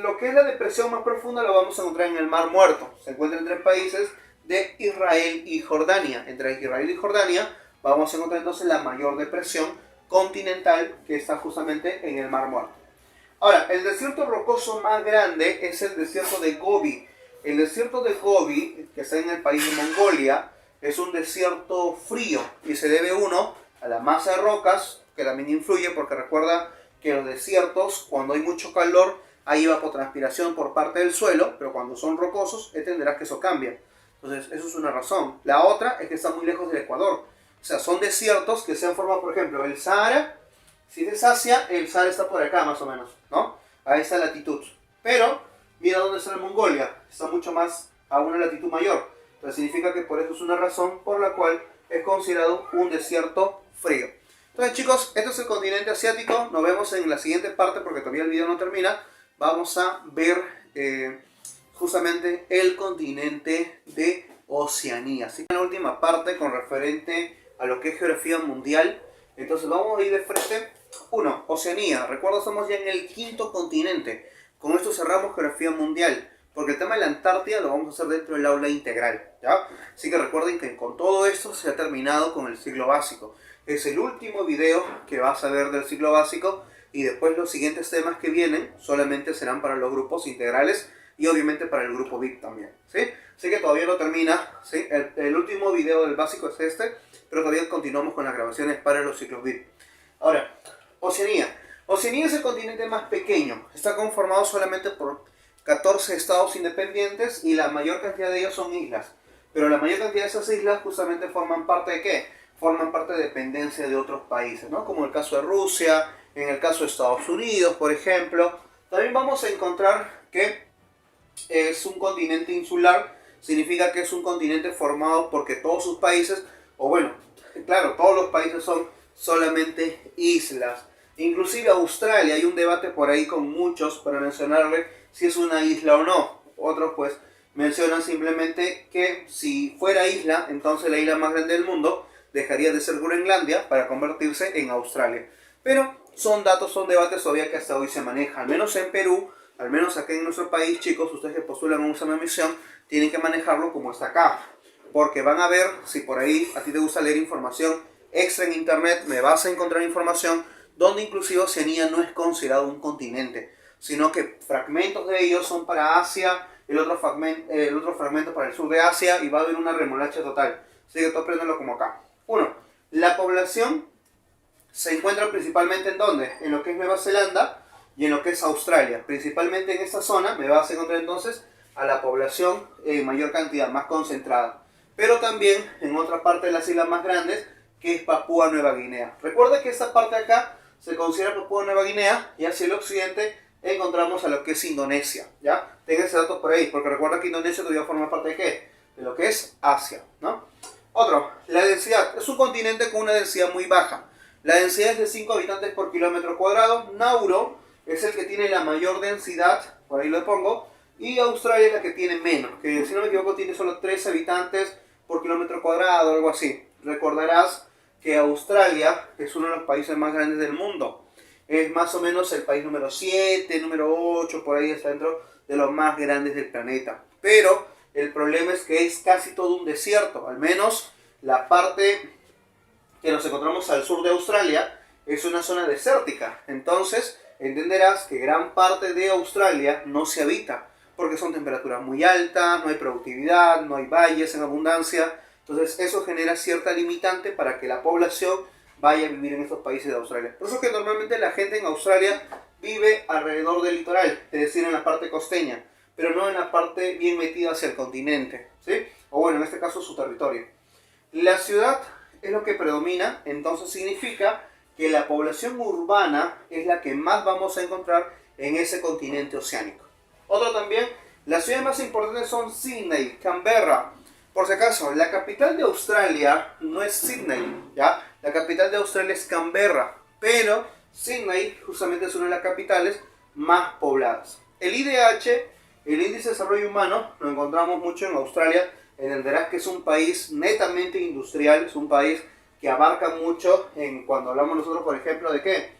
Lo que es la depresión más profunda lo vamos a encontrar en el Mar Muerto. Se encuentra entre países de Israel y Jordania. Entre Israel y Jordania vamos a encontrar entonces la mayor depresión continental que está justamente en el Mar Muerto. Ahora, el desierto rocoso más grande es el desierto de Gobi. El desierto de Gobi, que está en el país de Mongolia, es un desierto frío y se debe uno a la masa de rocas, que también influye porque recuerda que los desiertos, cuando hay mucho calor, hay evapotranspiración por parte del suelo, pero cuando son rocosos, entenderás que eso cambia. Entonces, eso es una razón. La otra es que está muy lejos del Ecuador. O sea, son desiertos que se han formado, por ejemplo, el Sahara. Si es Asia, el Sahara está por acá más o menos, ¿no? A esa latitud. Pero, mira dónde está la Mongolia. Está mucho más a una latitud mayor. Entonces significa que por eso es una razón por la cual es considerado un desierto frío. Entonces chicos, este es el continente asiático. Nos vemos en la siguiente parte porque todavía el video no termina. Vamos a ver justamente el continente de Oceanía. Así que en la última parte con referente a lo que es geografía mundial. Entonces vamos a ir de frente. 1. Oceanía. Recuerda, estamos ya en el 5º continente. Con esto cerramos geografía mundial. Porque el tema de la Antártida lo vamos a hacer dentro del aula integral, ¿ya? Así que recuerden que con todo esto se ha terminado con el ciclo básico. Es el último video que vas a ver del ciclo básico y después los siguientes temas que vienen solamente serán para los grupos integrales y obviamente para el grupo VIP también, ¿sí? Así que todavía no termina, ¿sí? El último video del básico es este, pero todavía continuamos con las grabaciones para los ciclos VIP. Ahora, Oceanía. Oceanía es el continente más pequeño. Está conformado solamente por 14 estados independientes y la mayor cantidad de ellos son islas. Pero la mayor cantidad de esas islas justamente forman parte ¿de qué? Forman parte de dependencia de otros países, ¿no? Como el caso de Rusia, en el caso de Estados Unidos, por ejemplo. También vamos a encontrar que es un continente insular. Significa que es un continente formado porque todos sus países, o bueno, claro, todos los países son solamente islas. Inclusive Australia, hay un debate por ahí con muchos para mencionarle si es una isla o no. Otros pues mencionan simplemente que si fuera isla, entonces la isla más grande del mundo dejaría de ser Groenlandia para convertirse en Australia. Pero son datos, son debates todavía que hasta hoy se manejan. Al menos en Perú, al menos acá en nuestro país, chicos, ustedes que postulan un examen de admisión, tienen que manejarlo como está acá. Porque van a ver, si por ahí a ti te gusta leer información extra en internet, me vas a encontrar información donde inclusive Oceanía no es considerado un continente, sino que fragmentos de ellos son para Asia, el otro fragmento para el sur de Asia, y va a haber una remolacha total. Así que tú apréndelo como acá. 1. La población se encuentra principalmente ¿en dónde? En lo que es Nueva Zelanda y en lo que es Australia. Principalmente en esta zona me vas a encontrar entonces a la población en mayor cantidad, más concentrada. Pero también en otra parte de las islas más grandes, que es Papúa Nueva Guinea. Recuerda que esta parte de acá se considera Papúa Nueva Guinea, y hacia el occidente encontramos a lo que es Indonesia, ¿ya? Tengan ese dato por ahí, porque recuerda que Indonesia todavía forma parte de ¿qué? De lo que es Asia, ¿no? Otro, la densidad. Es un continente con una densidad muy baja. La densidad es de 5 habitantes por kilómetro cuadrado. Nauru es el que tiene la mayor densidad, por ahí lo pongo, y Australia es la que tiene menos, que si no me equivoco tiene solo 3 habitantes por kilómetro cuadrado, algo así. Recordarás que Australia es uno de los países más grandes del mundo. Es más o menos el país número 7, número 8, por ahí está dentro de los más grandes del planeta. Pero el problema es que es casi todo un desierto, al menos la parte que nos encontramos al sur de Australia es una zona desértica. Entonces entenderás que gran parte de Australia no se habita, porque son temperaturas muy altas, no hay productividad, no hay valles en abundancia. Entonces eso genera cierta limitante para que la población vaya a vivir en estos países de Australia. Por eso es que normalmente la gente en Australia vive alrededor del litoral, es decir, en la parte costeña, pero no en la parte bien metida hacia el continente, ¿sí? O bueno, en este caso su territorio. La ciudad es lo que predomina, entonces significa que la población urbana es la que más vamos a encontrar en ese continente oceánico. Otro también, las ciudades más importantes son Sydney, Canberra. Por si acaso, la capital de Australia no es Sydney, ¿ya? La capital de Australia es Canberra, pero Sydney justamente es una de las capitales más pobladas. El IDH, el Índice de Desarrollo Humano, lo encontramos mucho en Australia. Entenderás que es un país netamente industrial, es un país que abarca mucho cuando hablamos nosotros, por ejemplo, ¿de qué?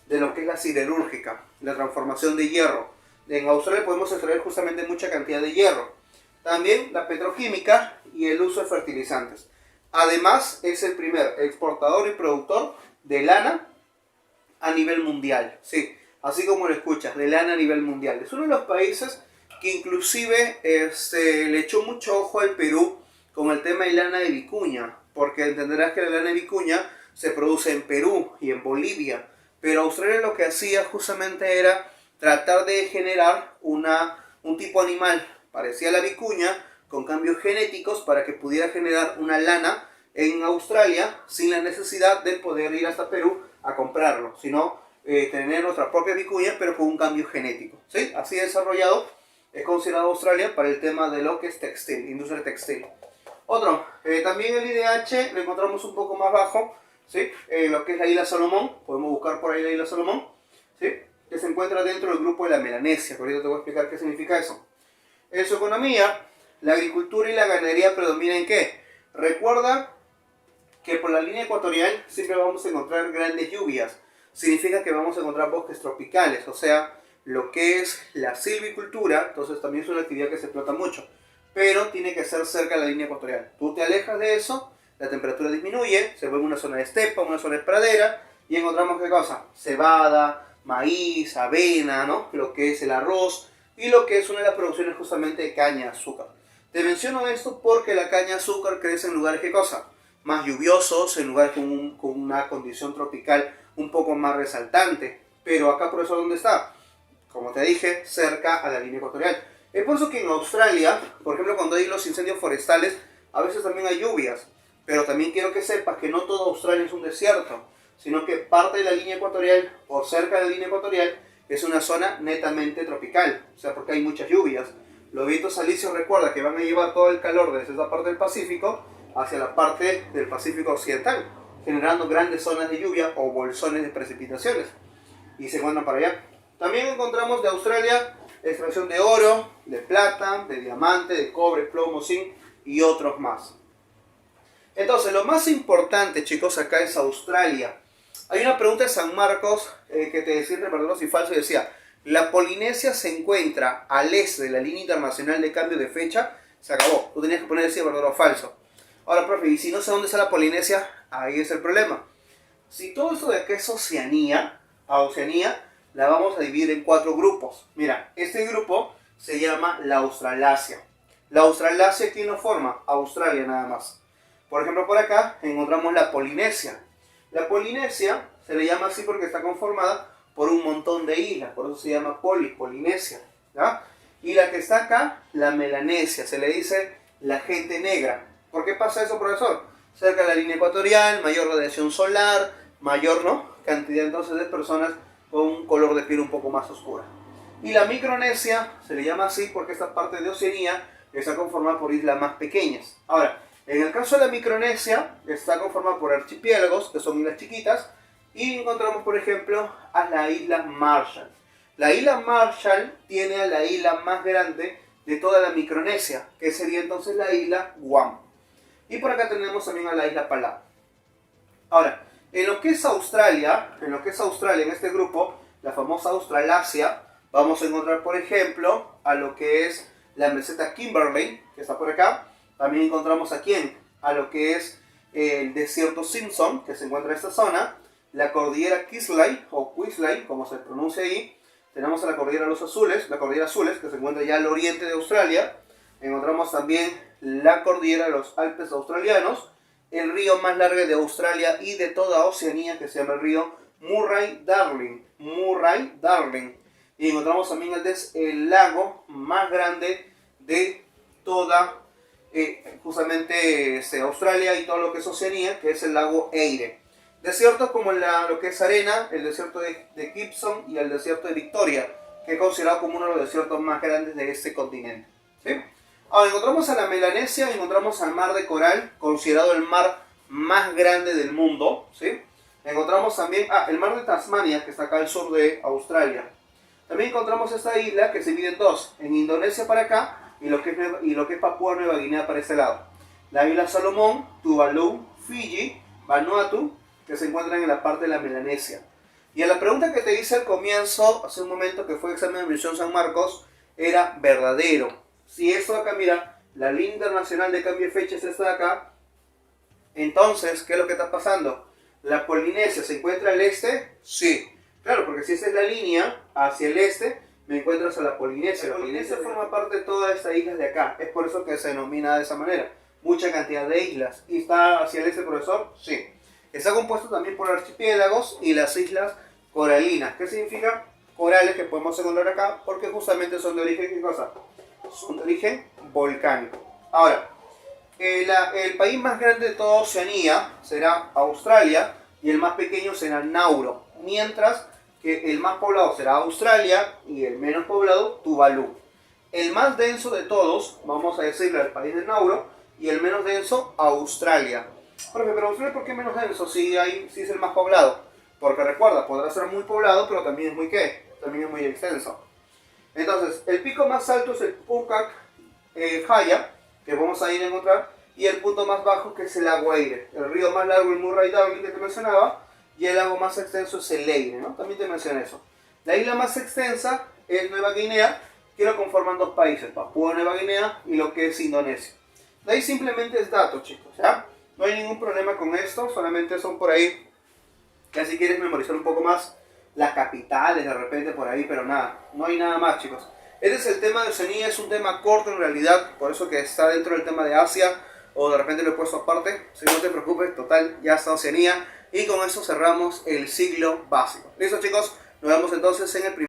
de lo que es la siderúrgica, la transformación de hierro. En Australia podemos extraer justamente mucha cantidad de hierro. También la petroquímica y el uso de fertilizantes. Además, es el primer exportador y productor de lana a nivel mundial. Sí, así como lo escuchas, de lana a nivel mundial. Es uno de los países que inclusive le echó mucho ojo al Perú con el tema de lana de vicuña, porque entenderás que la lana de vicuña se produce en Perú y en Bolivia, pero Australia lo que hacía justamente era tratar de generar un tipo animal parecía a la vicuña con cambios genéticos para que pudiera generar una lana en Australia sin la necesidad de poder ir hasta Perú a comprarlo, sino tener nuestra propia vicuña pero con un cambio genético, ¿sí? Así desarrollado es considerado Australia para el tema de lo que es textil, industria textil. Otro, también el IDH lo encontramos un poco más bajo, ¿sí? Lo que es la isla Salomón, podemos buscar por ahí la isla Salomón, ¿sí? Que se encuentra dentro del grupo de la Melanesia, que ahorita te voy a explicar qué significa eso. En su economía, la agricultura y la ganadería predominan en ¿qué? Recuerda que por la línea ecuatorial siempre vamos a encontrar grandes lluvias, significa que vamos a encontrar bosques tropicales, o sea, lo que es la silvicultura, entonces también es una actividad que se explota mucho, pero tiene que ser cerca de la línea ecuatorial. Tú te alejas de eso, la temperatura disminuye, se vuelve una zona de estepa, una zona de pradera, y encontramos ¿qué cosa? Cebada, maíz, avena, ¿no? Lo que es el arroz, y lo que es una de las producciones justamente de caña de azúcar. Te menciono esto porque la caña de azúcar crece en lugares ¿qué cosa? Más lluviosos, en lugares con una condición tropical un poco más resaltante. Pero acá por eso ¿dónde está? Como te dije, cerca a la línea ecuatorial. Es por eso que en Australia, por ejemplo, cuando hay los incendios forestales, a veces también hay lluvias. Pero también quiero que sepas que no todo Australia es un desierto, sino que parte de la línea ecuatorial o cerca de la línea ecuatorial es una zona netamente tropical. O sea, porque hay muchas lluvias. Los vientos alisios, recuerda que van a llevar todo el calor desde esa parte del Pacífico hacia la parte del Pacífico Occidental, generando grandes zonas de lluvia o bolsones de precipitaciones. Y se encuentran para allá. También encontramos de Australia extracción de oro, de plata, de diamante, de cobre, plomo, zinc y otros más. Entonces, lo más importante, chicos, acá es Australia. Hay una pregunta de San Marcos que te decía entre verdaderos y falsos y decía: ¿la Polinesia se encuentra al este de la línea internacional de cambio de fecha? Se acabó. Tú tenías que poner si verdadero o falso. Ahora, profe, y si no sé dónde está la Polinesia, ahí es el problema. Si todo esto de que es Oceanía, a Oceanía la vamos a dividir en 4 grupos. Mira, este grupo se llama la Australasia. La Australasia, ¿quién lo forma? Australia nada más. Por ejemplo, por acá encontramos la Polinesia. La Polinesia se le llama así porque está conformada por un montón de islas, por eso se llama Polinesia, ¿ya? Y la que está acá, la Melanesia, se le dice la gente negra. ¿Por qué pasa eso, profesor? Cerca de la línea ecuatorial, mayor radiación solar, mayor, ¿no?, cantidad entonces de personas con un color de piel un poco más oscura. Y la Micronesia se le llama así porque esta parte de Oceanía está conformada por islas más pequeñas. Ahora, en el caso de la Micronesia, está conformada por archipiélagos, que son islas chiquitas, y encontramos, por ejemplo, a la isla Marshall. La isla Marshall tiene a la isla más grande de toda la Micronesia, que sería entonces la isla Guam. Y por acá tenemos también a la isla Palau. Ahora, en lo que es Australia, en este grupo, la famosa Australasia, vamos a encontrar, por ejemplo, a lo que es la meseta Kimberley, que está por acá. También encontramos a quién, a lo que es el desierto Simpson, que se encuentra en esta zona, la cordillera Kisley, o Quisley, como se pronuncia ahí. Tenemos a la cordillera Azules, que se encuentra ya al oriente de Australia. Encontramos también la cordillera de los Alpes australianos, el río más largo de Australia y de toda Oceanía, que se llama el río Murray-Darling. Y encontramos también el lago más grande de toda justamente Australia y todo lo que es Oceanía, que es el lago Eyre. Desiertos como lo que es arena, el desierto de Gibson y el desierto de Victoria, que es considerado como uno de los desiertos más grandes de este continente, ¿sí? Ahora encontramos a la Melanesia, encontramos al mar de Coral, considerado el mar más grande del mundo, ¿sí? Encontramos también el mar de Tasmania, que está acá al sur de Australia. También encontramos esta isla que se divide en dos, en Indonesia para acá y lo que es Papúa Nueva Guinea para este lado. La isla Salomón, Tuvalu, Fiji, Vanuatu, que se encuentran en la parte de la Melanesia. Y a la pregunta que te hice al comienzo, hace un momento que fue examen de admisión San Marcos, era verdadero. Si esto de acá, mira, la línea internacional de cambio de fecha es esta de acá, entonces, ¿qué es lo que está pasando? ¿La Polinesia se encuentra al este? Sí. Claro, porque si esa es la línea hacia el este, me encuentras a la Polinesia. La Polinesia forma parte de toda esta isla de acá. Es por eso que se denomina de esa manera. Mucha cantidad de islas. ¿Y está hacia el este, profesor? Sí. Está compuesto también por archipiélagos y las islas coralinas. ¿Qué significa? Corales que podemos encontrar acá, porque justamente son de origen, ¿qué cosa? Son de origen volcánico. Ahora, el país más grande de toda Oceanía será Australia y el más pequeño será Nauru, mientras que el más poblado será Australia y el menos poblado Tuvalu. El más denso de todos, vamos a decirle el país de Nauru, y el menos denso Australia. Pero Australia, ¿por qué menos denso si es el más poblado? Porque recuerda, podrá ser muy poblado, pero también es muy ¿qué? También es muy extenso. Entonces, el pico más alto es el Puncak Jaya, que vamos a ir a encontrar, y el punto más bajo que es el lago Eyre. El río más largo, el Murray Darling que te mencionaba, y el lago más extenso es el Eyre, ¿no? También te mencioné eso. La isla más extensa es Nueva Guinea, que lo conforman dos países, Papúa Nueva Guinea y lo que es Indonesia. De ahí simplemente es dato, chicos, ¿ya? No hay ningún problema con esto, solamente son por ahí, ya si quieres memorizar un poco más las capitales de repente por ahí, pero nada, no hay nada más, chicos. Este es el tema de Oceanía, es un tema corto en realidad, por eso que está dentro del tema de Asia, o de repente lo he puesto aparte, si no te preocupes, total, ya está Oceanía, y con eso cerramos el siglo básico. ¿Listo, chicos? Nos vemos entonces en el primer